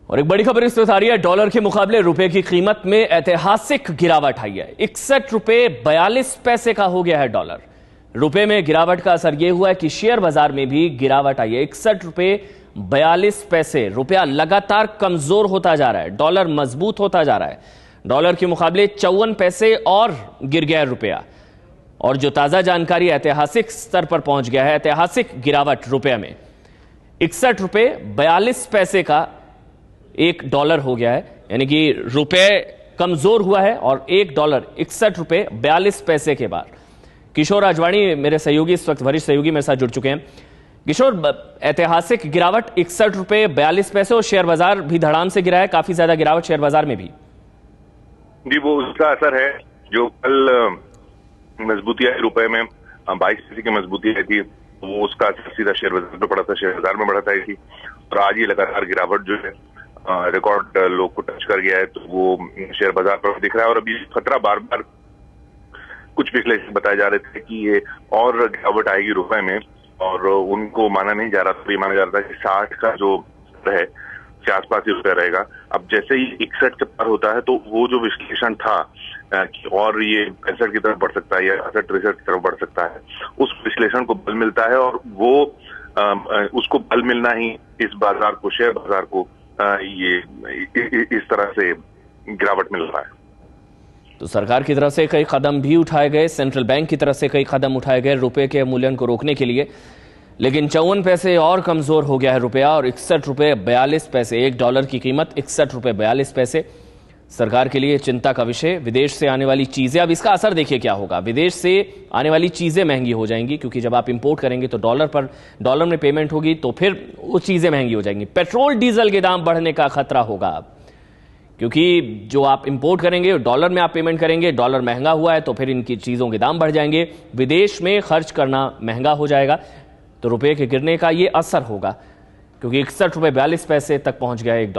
और एक बड़ी खबर इस वक्त आ रही है। डॉलर के मुकाबले रुपए की कीमत में ऐतिहासिक गिरावट आई है। 61 रुपए 42 पैसे का हो गया है डॉलर। रुपए में गिरावट का असर यह हुआ है कि शेयर बाजार में भी गिरावट आई है। 61 रुपए 42 पैसे। रुपया लगातार कमजोर होता जा रहा है, डॉलर मजबूत होता जा रहा है। डॉलर के मुकाबले 54 पैसे और गिर गया है रुपया। और जो ताजा जानकारी ऐतिहासिक स्तर पर पहुंच गया है, ऐतिहासिक गिरावट रुपये में 61 रुपए 42 पैसे का एक डॉलर हो गया है। यानी कि रुपए कमजोर हुआ है और एक डॉलर 61 रुपए 42 पैसे के बाद। किशोर राजवाणी मेरे सहयोगी, इस वक्त वरिष्ठ सहयोगी मेरे साथ जुड़ चुके हैं। किशोर, ऐतिहासिक गिरावट 61 रुपए 42 पैसे और शेयर बाजार भी धड़ाम से गिरा है, काफी ज्यादा गिरावट शेयर बाजार में भी। जी, वो उसका असर है जो कल मजबूती आई रुपए में 22% की मजबूती आई थी, वो उसका असर सीधा शेयर बाजार पर पड़ा था, शेयर बाजार में बढ़त आई थी। और आज ये लगातार गिरावट जो है रिकॉर्ड लो को टच कर गया है, तो वो शेयर बाजार पर दिख रहा है। और अभी खतरा बार बार कुछ विश्लेषक बताए जा रहे थे कि ये और गिरावट आएगी रुपए में, और उनको माना नहीं जा रहा था। ये माना जा रहा था कि 60 का जो है के आसपास ही रुपया रहेगा। अब जैसे ही 61 के पार होता है, तो वो जो विश्लेषण था कि और ये 65 की तरफ बढ़ सकता है या 63 की तरफ बढ़ सकता है, उस विश्लेषण को बल मिलता है। और वो उसको बल मिलना ही इस बाजार को, शेयर बाजार को ये इस तरह से गिरावट मिल रहा है। तो सरकार की तरफ से कई कदम भी उठाए गए, सेंट्रल बैंक की तरफ से कई कदम उठाए गए रुपए के मूल्यन को रोकने के लिए, लेकिन 54 पैसे और कमजोर हो गया है रुपया। और 61 रुपए 42 पैसे, एक डॉलर की कीमत 61 रुपए 42 पैसे सरकार के लिए चिंता का विषय। विदेश से आने वाली चीजें, अब इसका असर देखिए क्या होगा। विदेश से आने वाली चीजें महंगी हो जाएंगी, क्योंकि जब आप इंपोर्ट करेंगे तो डॉलर में पेमेंट होगी, तो फिर वो चीजें महंगी हो जाएंगी। पेट्रोल डीजल के दाम बढ़ने का खतरा होगा अब, क्योंकि जो आप इंपोर्ट करेंगे डॉलर में आप पेमेंट करेंगे, डॉलर महंगा हुआ है तो फिर इनकी चीजों के दाम बढ़ जाएंगे, विदेश में खर्च करना महंगा हो जाएगा, तो रुपए के गिरने का ये असर होगा, क्योंकि 61 रुपए 42 पैसे तक पहुंच गया एक डॉलर।